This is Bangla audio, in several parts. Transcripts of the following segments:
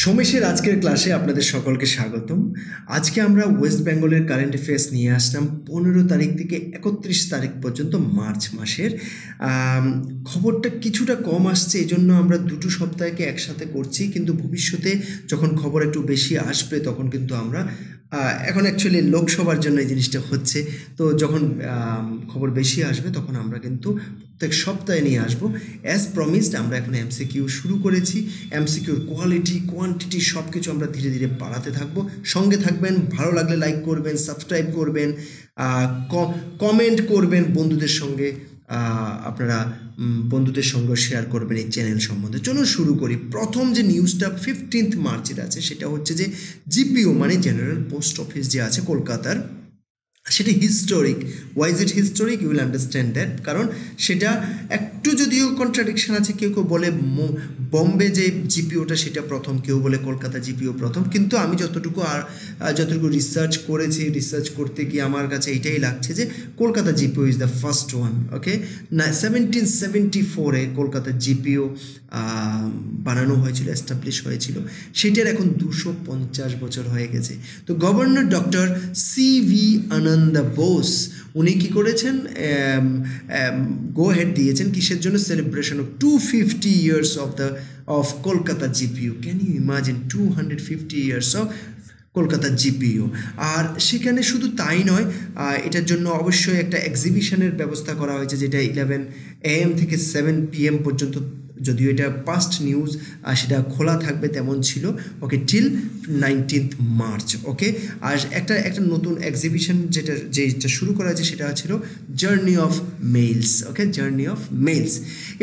সোমেশের আজকের ক্লাসে আপনাদের সকলকে স্বাগতম। আজকে আমরা ওয়েস্ট বেঙ্গলের কারেন্ট অ্যাফেয়ার্স নিয়ে আসলাম 15 তারিখ থেকে 31 তারিখ পর্যন্ত মার্চ মাসের। খবরটা কিছুটা কম আসছে, এই জন্য আমরা দুটো সপ্তাহকে একসাথে করছি, কিন্তু ভবিষ্যতে যখন খবর একটু বেশি আসবে তখন কিন্তু আমরা এখন অ্যাকচুয়ালি লোকসভার জন্য এই জিনিসটা হচ্ছে, তো যখন খবর বেশি আসবে তখন আমরা কিন্তু প্রত্যেক সপ্তাহে নিয়ে আসবো। অ্যাজ প্রমিসড আমরা এখন এমসিকিউ শুরু করেছি। এমসিকিউর কোয়ালিটি কোয়ান্টিটি সব কিছু আমরা ধীরে ধীরে বাড়াতে থাকবো। সঙ্গে থাকবেন, ভালো লাগলে লাইক করবেন, সাবস্ক্রাইব করবেন, কমেন্ট করবেন, বন্ধুদের সঙ্গে আপনারা বন্ধুদের সঙ্গে শেয়ার করবেন এই চ্যানেল সম্বন্ধে। চলুন শুরু করি। প্রথম যে নিউজটা 15 মার্চের আছে সেটা হচ্ছে যে জিপিও মানে জেনারেল পোস্ট অফিস যে আছে কলকাতার, সেটা historic. Why is it historic? You will understand that. কারণ সেটা একটু যদিও কন্ট্রাডিকশন আছে, কেউ কেউ বলে বম্বে যে জিপিওটা সেটা প্রথম, কেউ বলে কলকাতা জিপিও প্রথম, কিন্তু আমি যতটুকু রিসার্চ করেছি, রিসার্চ করতে গিয়ে আমার কাছে এইটাই লাগছে যে Kolkata GPO is the first one. Okay, না 1774-এ কলকাতা জিপিও বানানো হয়েছিল, এস্টাবলিশ হয়েছিল। সেটার এখন 250 বছর হয়ে গেছে। তো governor doctor CV Ananda Bose উনি কী করেছেন, গো হেড দিয়েছেন কিসের জন্য? Celebration of 250 years of Kolkata GPO. Can you imagine 250 years of Kolkata GPO. আর সেখানে শুধু তাই নয়, এটার জন্য অবশ্যই একটা এক্সিবিশনের ব্যবস্থা করা হয়েছে, যেটা 11 AM থেকে 7 PM পর্যন্ত, যদিও এটা পাস্ট নিউজ, সেটা খোলা থাকবে তেমন ছিল। ওকে, টিল 19 মার্চ। ওকে, আর একটা নতুন এক্সিবিশন যেটা শুরু করা হয়েছে সেটা ছিল journey of mails. Okay, journey of mails.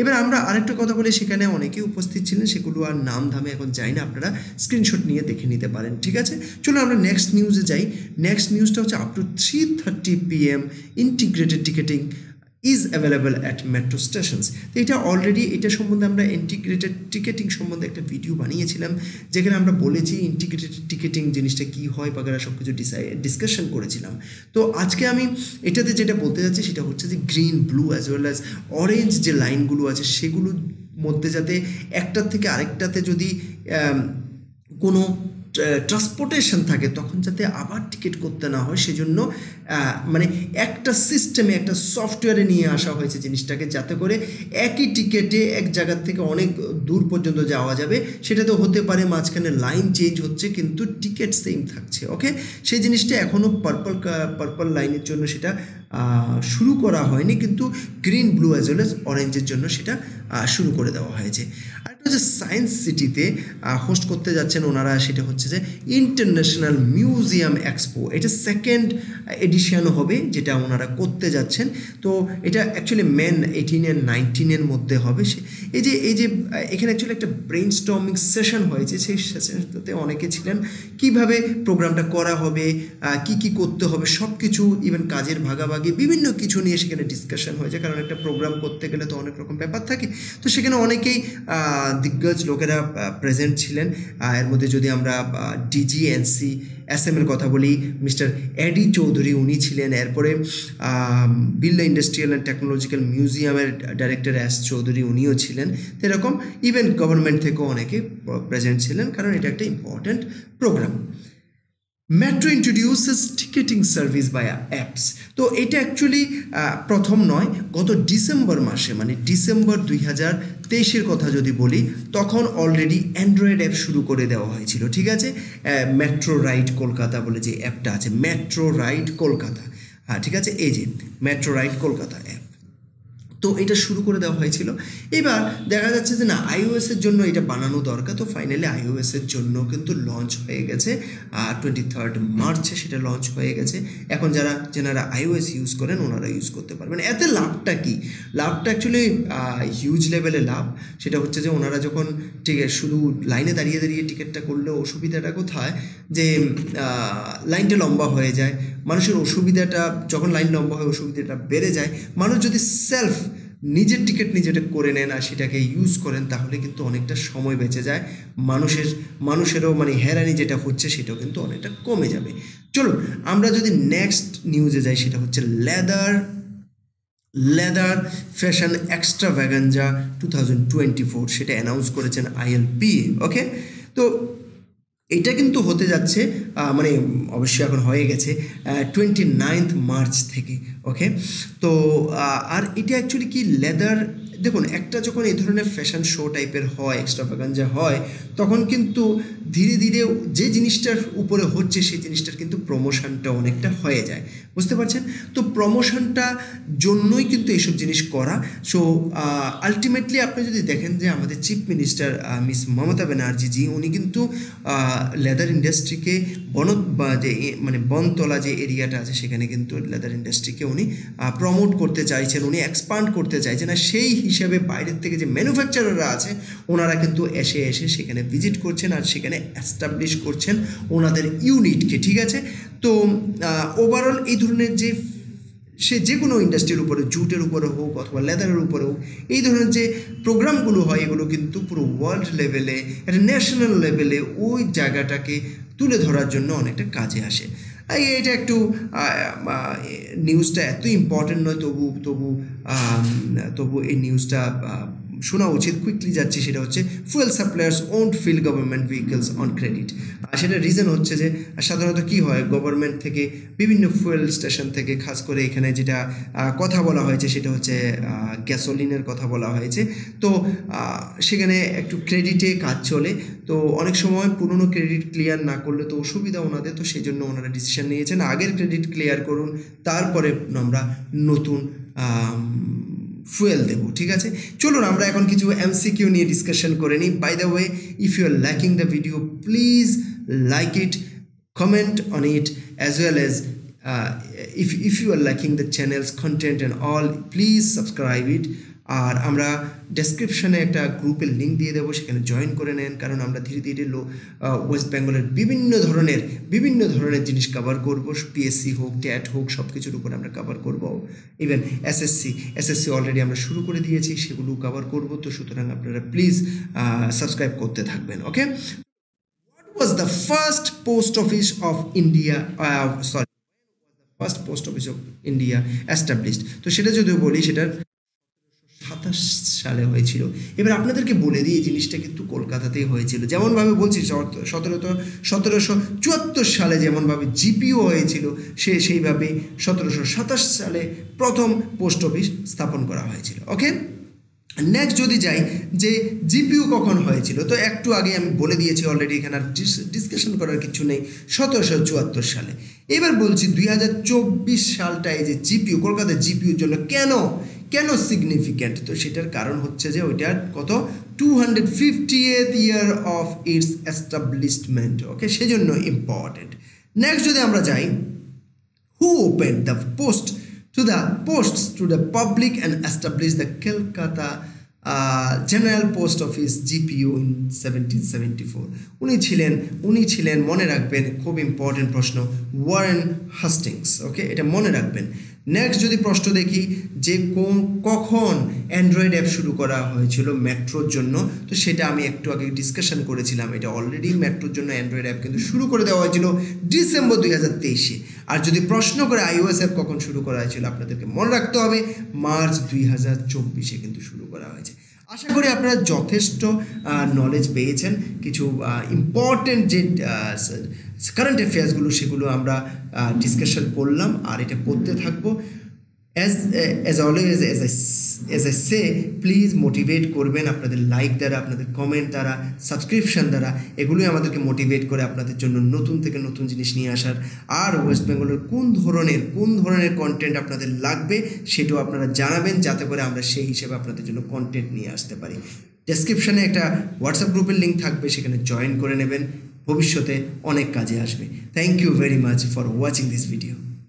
এবার আমরা আরেকটা কথা বলি, সেখানে অনেকেই উপস্থিত ছিলেন, সেগুলো আর নাম ধামে এখন যাই না, আপনারা স্ক্রিনশট নিয়ে দেখে নিতে পারেন। ঠিক আছে, চলো আমরা নেক্সট নিউজে যাই। নেক্সট নিউজটা হচ্ছে up to 3:30 PM integrated ticketing is available at metro stations. তো এটা অলরেডি, এটা সম্বন্ধে আমরা ইন্টিগ্রেটেড টিকেটিং সম্বন্ধে একটা ভিডিও বানিয়েছিলাম, যেখানে আমরা বলেছি ইন্টিগ্রেটেড টিকেটিং জিনিসটা কী হয় বাগেরা সব কিছু ডিসকাশন করেছিলাম। তো আজকে আমি এটাতে যেটা বলতে যাচ্ছি সেটা হচ্ছে যে green, blue as well as orange যে লাইনগুলো আছে সেগুলোর মধ্যে যাতে একটার থেকে আরেকটাতে যদি কোনো ট্রান্সপোর্টেশন থাকে তখন যাতে আবার টিকিট করতে না হয়, সেজন্য মানে একটা সিস্টেমে, একটা সফটওয়্যারে নিয়ে আসা হয়েছে জিনিসটাকে, যাতে করে একই টিকেটে এক জায়গার থেকে অনেক দূর পর্যন্ত যাওয়া যাবে। সেটা তো হতে পারে মাঝখানে লাইন চেঞ্জ হচ্ছে কিন্তু টিকিট সেম থাকছে। ওকে, সেই জিনিসটা এখনও পার্পল লাইনের জন্য সেটা শুরু করা হয়নি, কিন্তু green, blue as well as অরেঞ্জের জন্য সেটা শুরু করে দেওয়া হয়েছে। আরেকটা হচ্ছে সায়েন্স সিটিতে হোস্ট করতে যাচ্ছেন ওনারা, সেটা হচ্ছে যে ইন্টারন্যাশনাল মিউজিয়াম এক্সপো। এটা সেকেন্ড এডিশন হবে যেটা ওনারা করতে যাচ্ছেন। তো এটা অ্যাকচুয়ালি মেন 18 and 19-এর মধ্যে হবে। এই যে এখানে অ্যাকচুয়ালি একটা ব্রেইন স্টর্মিং সেশন হয়েছে, সেই সেশনটাতে অনেকে ছিলেন। কিভাবে প্রোগ্রামটা করা হবে, কি করতে হবে, সব কিছু, ইভেন কাজের ভাগাভাগি, বিভিন্ন কিছু নিয়ে সেখানে ডিসকাশন হয়েছে। কারণ একটা প্রোগ্রাম করতে গেলে তো অনেক রকম ব্যাপার থাকে। তো সেখানে অনেকেই দিগ্গজ লোকেরা প্রেজেন্ট ছিলেন। এর মধ্যে যদি আমরা ডিজিএনসি এসএমের কথা বলি, মিস্টার এডি চৌধুরী উনি ছিলেন। এরপরে বিড়লা ইন্ডাস্ট্রিয়াল অ্যান্ড টেকনোলজিক্যাল মিউজিয়ামের ডাইরেক্টর এস চৌধুরী উনিও ছিলেন। তো এরকম ইভেন গভর্নমেন্ট থেকেও অনেকে প্রেজেন্ট ছিলেন, কারণ এটা একটা important programme. Metro introduces ticketing service via apps. তো এটা অ্যাকচুয়ালি প্রথম নয়, গত ডিসেম্বর মাসে, মানে ডিসেম্বর 2023-এর কথা যদি বলি, তখন অলরেডি অ্যান্ড্রয়েড অ্যাপ শুরু করে দেওয়া হয়েছিল। ঠিক আছে, মেট্রো রাইড কলকাতা বলে যে অ্যাপটা আছে, মেট্রো রাইড কলকাতা, ঠিক আছে, এই যে মেট্রো রাইড কলকাতা অ্যাপ, তো এটা শুরু করে দেওয়া হয়েছিল। এবার দেখা যাচ্ছে যে না, iOS-এর জন্য এটা বানানো দরকার। তো ফাইনালি iOS-এর জন্য কিন্তু লঞ্চ হয়ে গেছে 23 মার্চে, সেটা লঞ্চ হয়ে গেছে। এখন যারা iOS ইউজ করেন ওনারা ইউজ করতে পারবেন। এতে লাভটা কি? লাভটা অ্যাকচুয়ালি হিউজ লেভেলে লাভ। সেটা হচ্ছে যে ওনারা যখন শুধু লাইনে দাঁড়িয়ে দাঁড়িয়ে টিকিটটা করলে অসুবিধাটা কোথায়, যে লাইনটা লম্বা হয়ে যায়, মানুষের অসুবিধাটা, যখন লাইন লম্বা হয় অসুবিধাটা বেড়ে যায়। মানুষ যদি সেলফ নিজের টিকিট নিজেটা করে নেন আর সেটাকে ইউজ করেন, তাহলে কিন্তু অনেকটা সময় বেঁচে যায়, মানুষেরও মানে হেরানি যেটা হচ্ছে সেটাও কিন্তু অনেকটা কমে যাবে। চলুন আমরা যদি নেক্সট নিউজে যাই, সেটা হচ্ছে লেদার ফ্যাশন এক্সট্রাভ্যাগাঞ্জা 2024, সেটা অ্যানাউন্স করেছেন ILPA। ওকে, তো এটা কিন্তু হতে যাচ্ছে মানে অবশ্যই এখন হয়ে গেছে 29 মার্চ থেকে। ওকে, তো আর এটা অ্যাকচুয়ালি কি লেদার, দেখুন একটা যখন এই ধরনের ফ্যাশন শো টাইপের হয়, এক্সট্রাভাগানজা হয়, তখন কিন্তু ধীরে ধীরে যে জিনিসটার উপরে হচ্ছে সেই জিনিসটার কিন্তু প্রমোশনটা অনেকটা হয়ে যায়, বুঝতে পারছেন? তো প্রমোশনটা জন্যই কিন্তু এইসব জিনিস করা। সো আলটিমেটলি আপনি যদি দেখেন যে আমাদের chief minister miss Mamata Banerjee উনি কিন্তু লেদার ইন্ডাস্ট্রিকে মানে বনতলা যে এরিয়াটা আছে সেখানে কিন্তু লেদার ইন্ডাস্ট্রিকে উনি প্রমোট করতে চাইছেন, উনি এক্সপান্ড করতে চাইছেন। আর সেই হিসাবে বাইরের থেকে যে ম্যানুফ্যাকচারাররা আছে ওনারা কিন্তু এসে সেখানে ভিজিট করছেন আর সেখানে অ্যাস্টাবলিশ করছেন ওনাদের ইউনিটকে, ঠিক আছে? তো ওভারঅল এই ধরনের যে সে যে কোনো ইন্ডাস্ট্রির উপরে, জুটের উপরে হোক অথবা লেদারের উপরে হোক, এই ধরনের যে প্রোগ্রামগুলো হয় এগুলো কিন্তু পুরো ওয়ার্ল্ড লেভেলে, একটা ন্যাশনাল লেভেলে ওই জায়গাটাকে তুলে ধরার জন্য অনেকটা কাজে আসে। এটা একটু নিউজটা এত ইম্পর্টেন্ট নয়, তবু এই নিউজটা শোনা উচিত। কুইকলি যাচ্ছি, সেটা হচ্ছে fuel suppliers won't fill government vehicles on credit. আর সেটার রিজন হচ্ছে যে সাধারণত কি হয়, গভর্নমেন্ট থেকে বিভিন্ন ফুয়েল স্টেশন থেকে, খাস করে এখানে যেটা কথা বলা হয়েছে সেটা হচ্ছে গ্যাসোলিনের কথা বলা হয়েছে। তো সেখানে একটু ক্রেডিটে কাজ চলে, তো অনেক সময় পুরনো ক্রেডিট ক্লিয়ার না করলে তো অসুবিধা ওনাদের, তো সেই জন্য ওনারা ডিসিশন নিয়েছেন আগের ক্রেডিট ক্লিয়ার করুন, তারপরে আমরা নতুন ফুয়েল দেবো, ঠিক আছে? চলুন আমরা এখন কিছু এমসিকিউ নিয়ে ডিসকাশন করে নিই। By the way, if you are liking the video, please like it, comment on it, as well as if you are liking the channel's content and all, please subscribe it. আর আমরা ডেসক্রিপশনে একটা গ্রুপের লিঙ্ক দিয়ে দেবো, সেখানে জয়েন করে নেন, কারণ আমরা ধীরে ধীরে ওয়েস্ট বেঙ্গলের বিভিন্ন ধরনের জিনিস কভার করব। পিএসসি হোক, ট্যাট হোক, সব কিছুর উপরে আমরা কভার করব। ইভেন এসএসসি অলরেডি আমরা শুরু করে দিয়েছি, সেগুলো কভার করব। তো সুতরাং আপনারা প্লিজ সাবস্ক্রাইব করতে থাকবেন। Okay, what was the first post office of India, first post office of India established? তো সেটা যদিও বলি, সেটার 27 সালে হয়েছিল। এবার আপনাদেরকে বলে দিই, এই জিনিসটা কিন্তু কলকাতাতেই হয়েছিল। যেমনভাবে বলছি 1774 সালে যেমনভাবে জিপিও হয়েছিল, সেইভাবে 1727 সালে প্রথম পোস্ট অফিস স্থাপন করা হয়েছিল। ওকে, নেক্সট যদি যাই যে জিপিইউ কখন হয়েছিল, তো একটু আগে আমি বলে দিয়েছি অলরেডি, এখানে আর ডিসকাশন করার কিছু নেই, 1774 সালে। এবার বলছি 2024 সালটা এই যে জিপিইউ, কলকাতার জিপিইউর জন্য কেন সিগনিফিক্যান্ট? তো সেটার কারণ হচ্ছে যে ওইটার কত 250th year of its establishment. Okay, সেজন্য ইম্পর্টেন্ট। নেক্সট যদি আমরা যাই, who opened the posts to the public and established the Calcutta General Post Office GPO in 1774? উনি ছিলেন, মনে রাখবেন, খুব ইম্পর্টেন্ট প্রশ্ন, ওয়ারেন হাস্টিংস। ওকে, এটা মনে রাখবেন। নেক্সট যদি প্রশ্ন দেখি যে কখন অ্যান্ড্রয়েড অ্যাপ শুরু করা হয়েছিল মেট্রোর জন্য, তো সেটা আমি একটু আগে ডিসকাশন করেছিলাম। এটা অলরেডি মেট্রোর জন্য অ্যান্ড্রয়েড অ্যাপ কিন্তু শুরু করে দেওয়া হয়েছিল ডিসেম্বর 2023-এ। আর যদি প্রশ্ন করে iOS অ্যাপ কখন শুরু করা হয়েছিল, আপনাদেরকে মনে রাখতে হবে মার্চ 2024-এ কিন্তু শুরু করা হয়েছে। আশা করি আপনারা যথেষ্ট নলেজ পেয়েছেন। কিছু ইম্পর্টেন্ট যে কারেন্ট অ্যাফেয়ার্সগুলো সেগুলো আমরা ডিসকাশন করলাম, আর এটা করতে থাকবো। as always, as I say, please motivate করবেন আপনাদের লাইক দ্বারা, আপনাদের কমেন্ট দ্বারা, সাবস্ক্রিপশন দ্বারা। এগুলোই আমাদেরকে মোটিভেট করে আপনাদের জন্য নতুন থেকে নতুন জিনিস নিয়ে আসার। আর ওয়েস্ট বেঙ্গলের কোন ধরনের কন্টেন্ট আপনাদের লাগবে সেটাও আপনারা জানাবেন, যাতে করে আমরা সেই হিসেবে আপনাদের জন্য কন্টেন্ট নিয়ে আসতে পারি। ডেসক্রিপশনে একটা হোয়াটসঅ্যাপ গ্রুপের লিঙ্ক থাকবে, সেখানে জয়েন করে নেবেন, ভবিষ্যতে অনেক কাজে আসবে। Thank you very much for watching this video.